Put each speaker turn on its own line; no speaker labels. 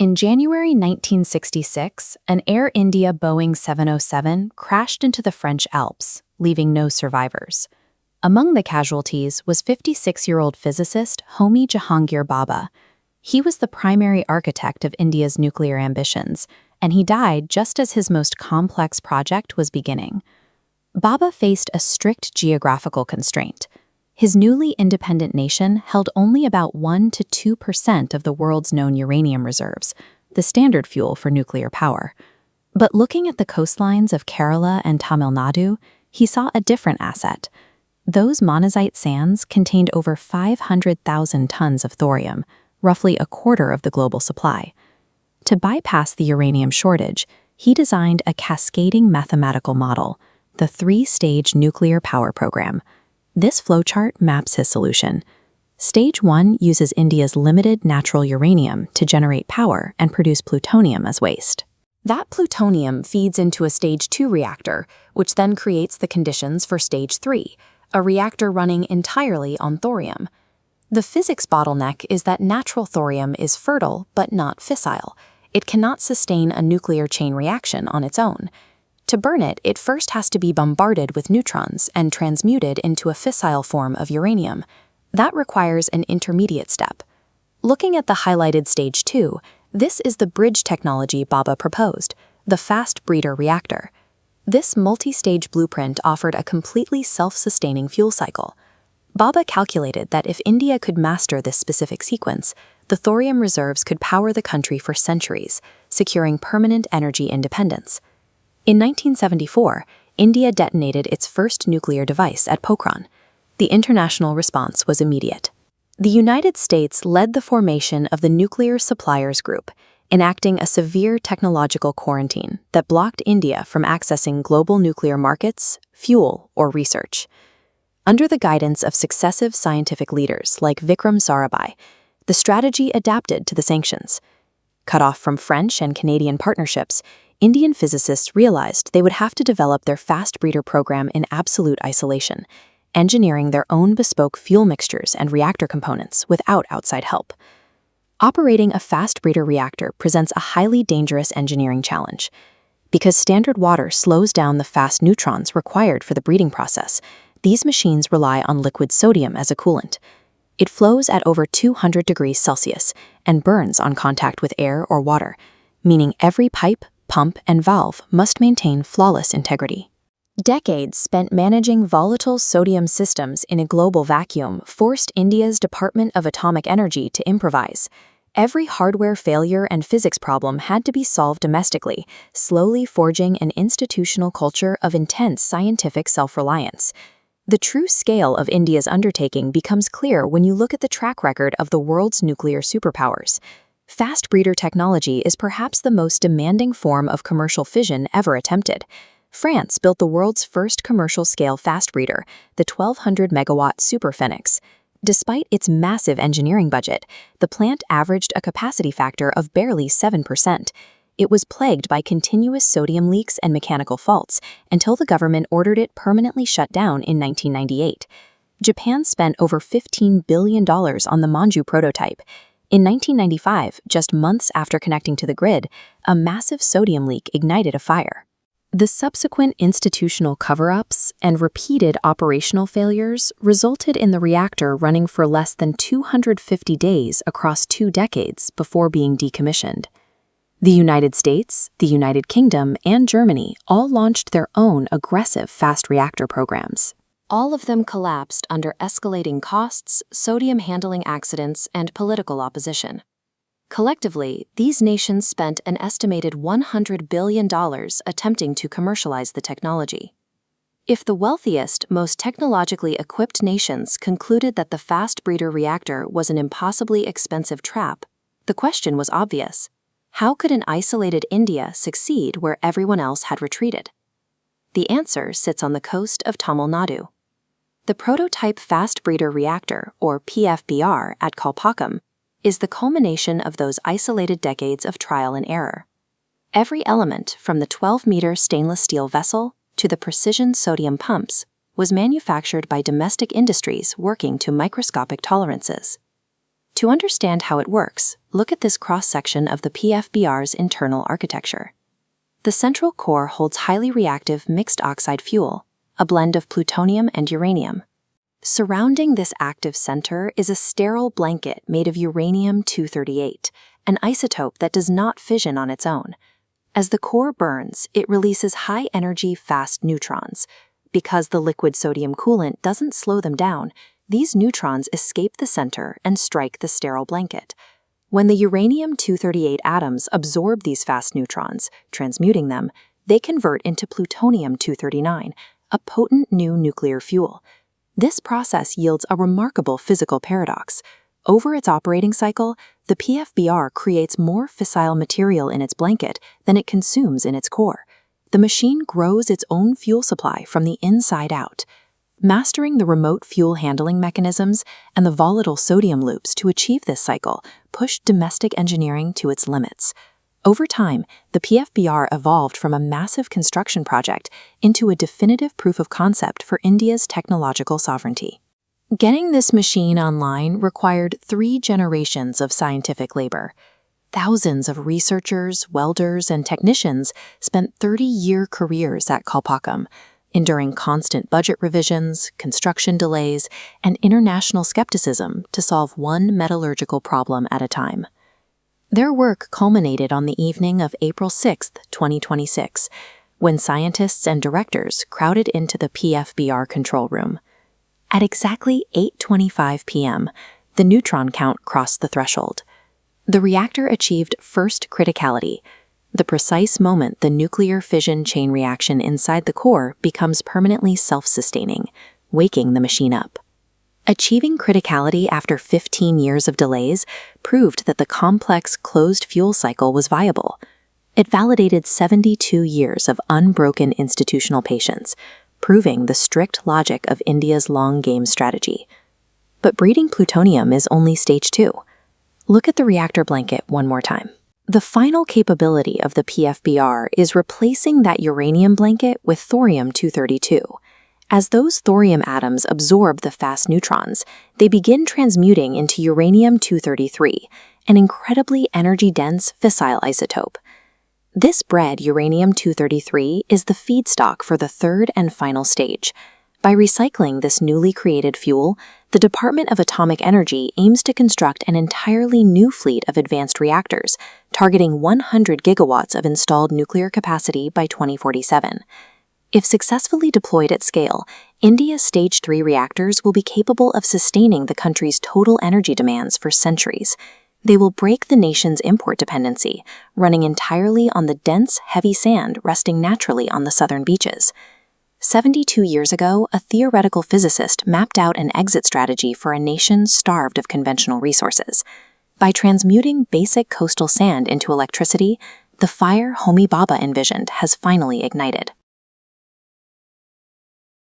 In January 1966, an Air India Boeing 707 crashed into the French Alps, leaving no survivors. Among the casualties was 56-year-old physicist Homi Jehangir Bhabha. He was the primary architect of India's nuclear ambitions, and he died just as his most complex project was beginning. Bhabha faced a strict geographical constraint. His newly independent nation held only about 1 to 2% of the world's known uranium reserves, the standard fuel for nuclear power. But looking at the coastlines of Kerala and Tamil Nadu, he saw a different asset. Those monazite sands contained over 500,000 tons of thorium, roughly a quarter of the global supply. To bypass the uranium shortage, he designed a cascading mathematical model, the three-stage nuclear power program. This flowchart maps his solution. Stage 1 uses India's limited natural uranium to generate power and produce plutonium as waste. That plutonium feeds into a Stage 2 reactor, which then creates the conditions for Stage 3, a reactor running entirely on thorium. The physics bottleneck is that natural thorium is fertile but not fissile. It cannot sustain a nuclear chain reaction on its own. To burn it, it first has to be bombarded with neutrons and transmuted into a fissile form of uranium. That requires an intermediate step. Looking at the highlighted Stage 2, this is the bridge technology Bhabha proposed, the Fast Breeder Reactor. This multi-stage blueprint offered a completely self-sustaining fuel cycle. Bhabha calculated that if India could master this specific sequence, the thorium reserves could power the country for centuries, securing permanent energy independence. In 1974, India detonated its first nuclear device at Pokhran. The international response was immediate. The United States led the formation of the Nuclear Suppliers Group, enacting a severe technological quarantine that blocked India from accessing global nuclear markets, fuel, or research. Under the guidance of successive scientific leaders like Vikram Sarabhai, the strategy adapted to the sanctions. Cut off from French and Canadian partnerships, Indian physicists realized they would have to develop their fast breeder program in absolute isolation, engineering their own bespoke fuel mixtures and reactor components without outside help. Operating a fast breeder reactor presents a highly dangerous engineering challenge. Because standard water slows down the fast neutrons required for the breeding process, these machines rely on liquid sodium as a coolant. It flows at over 200 degrees Celsius and burns on contact with air or water, meaning every pipe, pump, and valve must maintain flawless integrity. Decades spent managing volatile sodium systems in a global vacuum forced India's Department of Atomic Energy to improvise. Every hardware failure and physics problem had to be solved domestically, slowly forging an institutional culture of intense scientific self-reliance. The true scale of India's undertaking becomes clear when you look at the track record of the world's nuclear superpowers. Fast breeder technology is perhaps the most demanding form of commercial fission ever attempted. France built the world's first commercial-scale fast breeder, the 1,200-megawatt Super Phoenix. Despite its massive engineering budget, the plant averaged a capacity factor of barely 7%. It was plagued by continuous sodium leaks and mechanical faults until the government ordered it permanently shut down in 1998. Japan spent over $15 billion on the Manju prototype. In 1995, just months after connecting to the grid, a massive sodium leak ignited a fire. The subsequent institutional cover-ups and repeated operational failures resulted in the reactor running for less than 250 days across 2 decades before being decommissioned. The United States, the United Kingdom, and Germany all launched their own aggressive fast reactor programs. All of them collapsed under escalating costs, sodium handling accidents, and political opposition. Collectively, these nations spent an estimated $100 billion attempting to commercialize the technology. If the wealthiest, most technologically equipped nations concluded that the fast breeder reactor was an impossibly expensive trap, the question was obvious. How could an isolated India succeed where everyone else had retreated? The answer sits on the coast of Tamil Nadu. The Prototype Fast Breeder Reactor, or PFBR, at Kalpakkam, is the culmination of those isolated decades of trial and error. Every element, from the 12-meter stainless steel vessel to the precision sodium pumps, was manufactured by domestic industries working to microscopic tolerances. To understand how it works, Look at this cross-section of the PFBR's internal architecture. The central core holds highly reactive mixed oxide fuel, a blend of plutonium and uranium. Surrounding this active center is a sterile blanket made of uranium-238, an isotope that does not fission on its own. As the core burns, it releases high-energy fast neutrons. Because the liquid sodium coolant doesn't slow them down, these neutrons escape the center and strike the sterile blanket. When the uranium-238 atoms absorb these fast neutrons, transmuting them, they convert into plutonium-239, a potent new nuclear fuel. This process yields a remarkable physical paradox. Over its operating cycle, the PFBR creates more fissile material in its blanket than it consumes in its core. The machine grows its own fuel supply from the inside out. Mastering the remote fuel handling mechanisms and the volatile sodium loops to achieve this cycle pushed domestic engineering to its limits. Over time, the PFBR evolved from a massive construction project into a definitive proof of concept for India's technological sovereignty. Getting this machine online required 3 generations of scientific labor. Thousands of researchers, welders, and technicians spent 30-year careers at Kalpakkam, enduring constant budget revisions, construction delays, and international skepticism to solve one metallurgical problem at a time. Their work culminated on the evening of April 6, 2026, when scientists and directors crowded into the PFBR control room. At exactly 8:25 p.m., the neutron count crossed the threshold. The reactor achieved first criticality, the precise moment the nuclear fission chain reaction inside the core becomes permanently self-sustaining, waking the machine up. Achieving criticality after 15 years of delays proved that the complex closed fuel cycle was viable. It validated 72 years of unbroken institutional patience, proving the strict logic of India's long-game strategy. But breeding plutonium is only stage 2. Look at the reactor blanket one more time. The final capability of the PFBR is replacing that uranium blanket with thorium-232. As those thorium atoms absorb the fast neutrons, they begin transmuting into uranium-233, an incredibly energy-dense fissile isotope. This bred uranium-233 is the feedstock for the third and final stage. By recycling this newly created fuel, the Department of Atomic Energy aims to construct an entirely new fleet of advanced reactors, targeting 100 gigawatts of installed nuclear capacity by 2047. If successfully deployed at scale, India's Stage 3 reactors will be capable of sustaining the country's total energy demands for centuries. They will break the nation's import dependency, running entirely on the dense, heavy sand resting naturally on the southern beaches. 72 years ago, a theoretical physicist mapped out an exit strategy for a nation starved of conventional resources. By transmuting basic coastal sand into electricity, the fire Homi Bhabha envisioned has finally ignited.